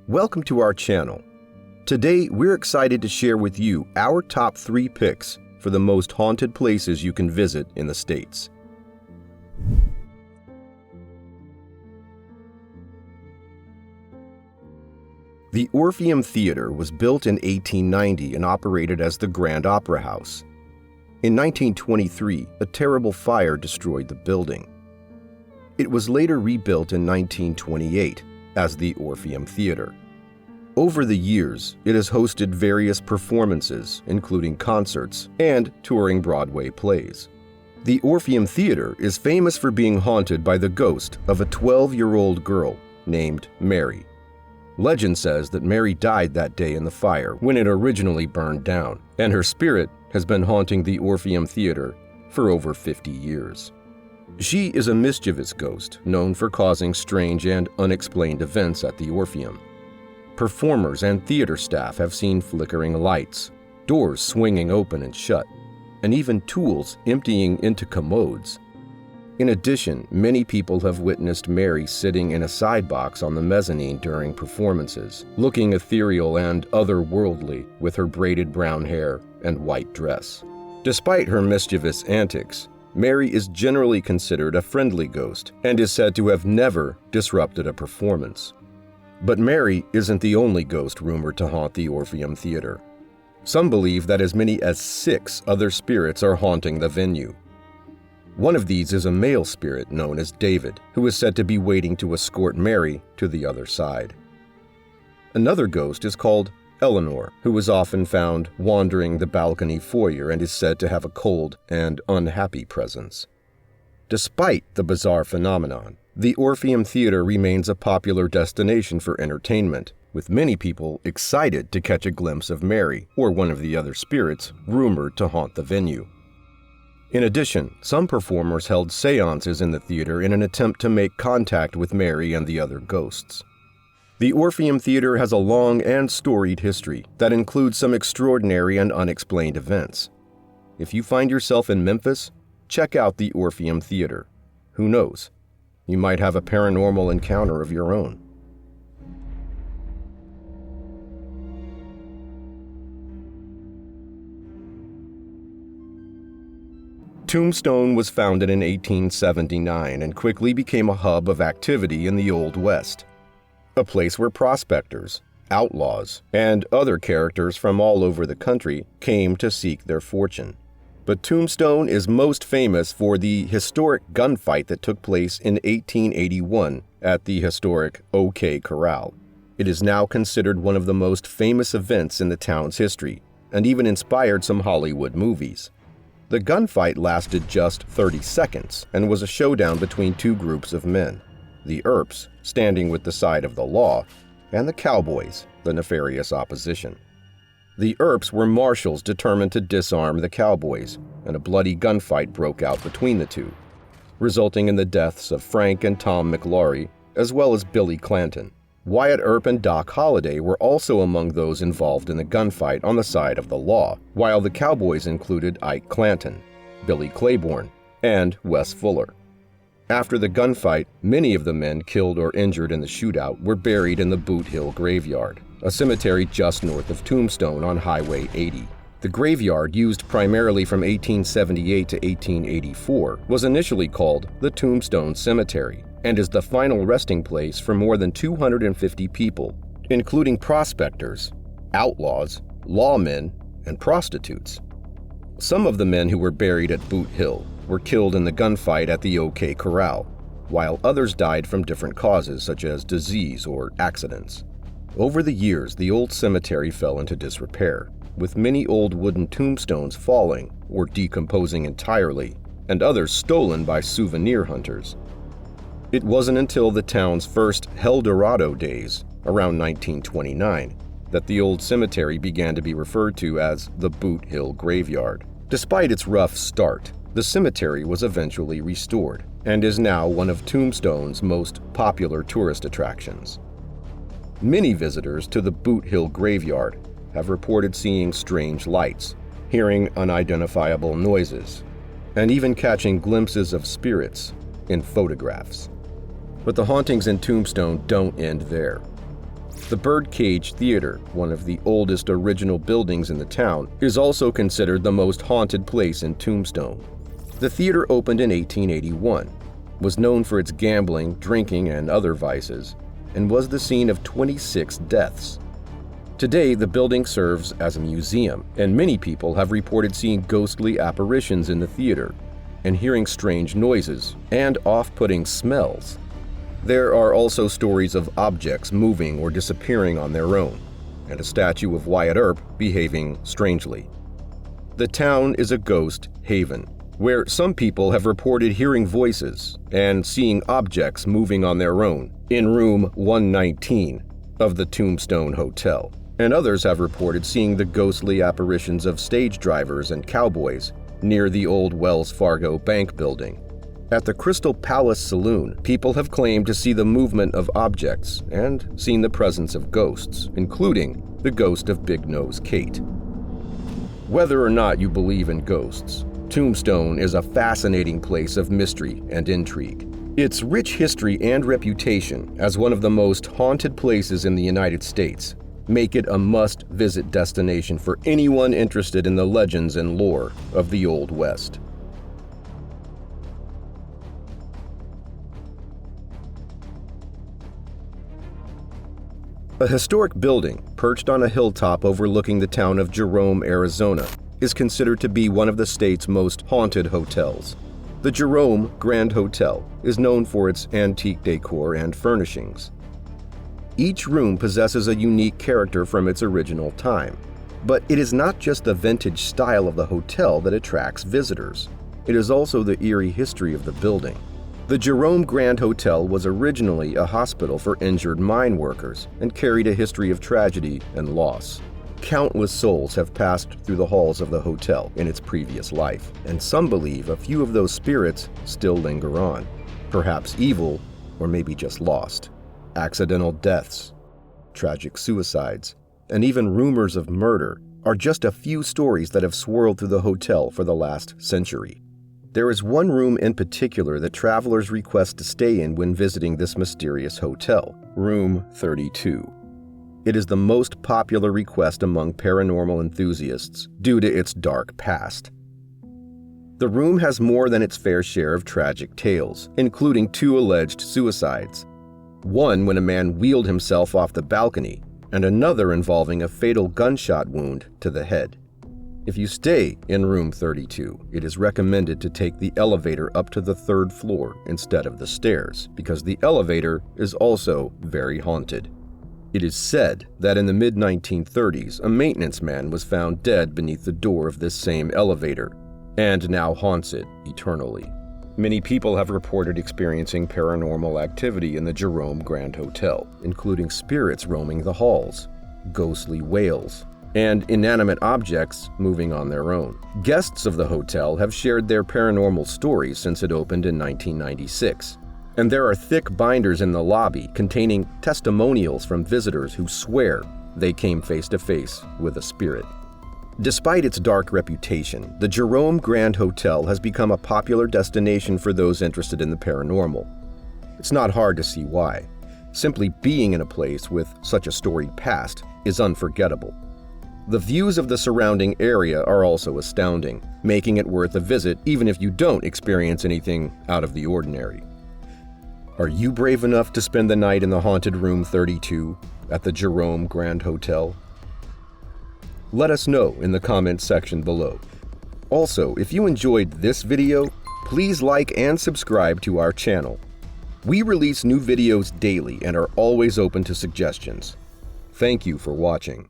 Welcome to our channel. Today, we're excited to share with you our top 3 picks for the most haunted places you can visit in the States. The Orpheum Theater was built in 1890 and operated as the Grand Opera House. In 1923, a terrible fire destroyed the building. It was later rebuilt in 1928 as the Orpheum Theater. Over the years, it has hosted various performances, including concerts and touring Broadway plays. The Orpheum Theater is famous for being haunted by the ghost of a 12-year-old girl named Mary. Legend says that Mary died that day in the fire when it originally burned down, and her spirit has been haunting the Orpheum Theater for over 50 years. She is a mischievous ghost known for causing strange and unexplained events at the Orpheum. Performers and theater staff have seen flickering lights, doors swinging open and shut, and even tools emptying into commodes. In addition, many people have witnessed Mary sitting in a side box on the mezzanine during performances, looking ethereal and otherworldly with her braided brown hair and white dress. Despite her mischievous antics, Mary is generally considered a friendly ghost and is said to have never disrupted a performance. But Mary isn't the only ghost rumored to haunt the Orpheum Theater. Some believe that as many as 6 other spirits are haunting the venue. One of these is a male spirit known as David, who is said to be waiting to escort Mary to the other side. Another ghost is called Eleanor, who is often found wandering the balcony foyer and is said to have a cold and unhappy presence. Despite the bizarre phenomenon, the Orpheum Theater remains a popular destination for entertainment, with many people excited to catch a glimpse of Mary or one of the other spirits rumored to haunt the venue. In addition, some performers held seances in the theater in an attempt to make contact with Mary and the other ghosts. The Orpheum Theater has a long and storied history that includes some extraordinary and unexplained events. If you find yourself in Memphis, check out the Orpheum Theater. Who knows? You might have a paranormal encounter of your own. Tombstone was founded in 1879 and quickly became a hub of activity in the Old West. A place where prospectors, outlaws, and other characters from all over the country came to seek their fortune. But Tombstone is most famous for the historic gunfight that took place in 1881 at the historic OK Corral. It is now considered one of the most famous events in the town's history, and even inspired some Hollywood movies. The gunfight lasted just 30 seconds and was a showdown between 2 groups of men. The Earps, standing with the side of the law, and the Cowboys, the nefarious opposition. The Earps were marshals determined to disarm the Cowboys, and a bloody gunfight broke out between the two, resulting in the deaths of Frank and Tom McLaury, as well as Billy Clanton. Wyatt Earp and Doc Holliday were also among those involved in the gunfight on the side of the law, while the Cowboys included Ike Clanton, Billy Claiborne, and Wes Fuller. After the gunfight, many of the men killed or injured in the shootout were buried in the Boot Hill Graveyard, a cemetery just north of Tombstone on Highway 80. The graveyard, used primarily from 1878 to 1884, was initially called the Tombstone Cemetery and is the final resting place for more than 250 people, including prospectors, outlaws, lawmen, and prostitutes. Some of the men who were buried at Boot Hill were killed in the gunfight at the OK Corral, while others died from different causes such as disease or accidents. Over the years, the old cemetery fell into disrepair, with many old wooden tombstones falling or decomposing entirely, and others stolen by souvenir hunters. It wasn't until the town's first El Dorado days, around 1929, that the old cemetery began to be referred to as the Boot Hill Graveyard. Despite its rough start, the cemetery was eventually restored and is now one of Tombstone's most popular tourist attractions. Many visitors to the Boot Hill Graveyard have reported seeing strange lights, hearing unidentifiable noises, and even catching glimpses of spirits in photographs. But the hauntings in Tombstone don't end there. The Birdcage Theater, one of the oldest original buildings in the town, is also considered the most haunted place in Tombstone. The theater opened in 1881, was known for its gambling, drinking, and other vices, and was the scene of 26 deaths. Today, the building serves as a museum, and many people have reported seeing ghostly apparitions in the theater and hearing strange noises and off-putting smells. There are also stories of objects moving or disappearing on their own, and a statue of Wyatt Earp behaving strangely. The town is a ghost haven, where some people have reported hearing voices and seeing objects moving on their own in room 119 of the Tombstone Hotel, and others have reported seeing the ghostly apparitions of stage drivers and cowboys near the old Wells Fargo Bank building. At the Crystal Palace Saloon, people have claimed to see the movement of objects and seen the presence of ghosts, including the ghost of Big Nose Kate. Whether or not you believe in ghosts, Tombstone is a fascinating place of mystery and intrigue. Its rich history and reputation as one of the most haunted places in the United States make it a must-visit destination for anyone interested in the legends and lore of the Old West. A historic building perched on a hilltop overlooking the town of Jerome, Arizona, is considered to be one of the state's most haunted hotels. The Jerome Grand Hotel is known for its antique decor and furnishings. Each room possesses a unique character from its original time, but it is not just the vintage style of the hotel that attracts visitors. It is also the eerie history of the building. The Jerome Grand Hotel was originally a hospital for injured mine workers and carried a history of tragedy and loss. Countless souls have passed through the halls of the hotel in its previous life, and some believe a few of those spirits still linger on, perhaps evil or maybe just lost. Accidental deaths, tragic suicides, and even rumors of murder are just a few stories that have swirled through the hotel for the last century. There is one room in particular that travelers request to stay in when visiting this mysterious hotel, room 32. It is the most popular request among paranormal enthusiasts due to its dark past. The room has more than its fair share of tragic tales, including 2 alleged suicides. One when a man wheeled himself off the balcony, and another involving a fatal gunshot wound to the head. If you stay in room 32, it is recommended to take the elevator up to the 3rd floor instead of the stairs, because the elevator is also very haunted. It is said that in the mid-1930s, a maintenance man was found dead beneath the door of this same elevator, and now haunts it eternally. Many people have reported experiencing paranormal activity in the Jerome Grand Hotel, including spirits roaming the halls, ghostly wails, and inanimate objects moving on their own. Guests of the hotel have shared their paranormal stories since it opened in 1996, and there are thick binders in the lobby containing testimonials from visitors who swear they came face to face with a spirit. Despite its dark reputation, the Jerome Grand Hotel has become a popular destination for those interested in the paranormal. It's not hard to see why. Simply being in a place with such a storied past is unforgettable. The views of the surrounding area are also astounding, making it worth a visit even if you don't experience anything out of the ordinary. Are you brave enough to spend the night in the haunted room 32 at the Jerome Grand Hotel? Let us know in the comments section below. Also, if you enjoyed this video, please like and subscribe to our channel. We release new videos daily and are always open to suggestions. Thank you for watching.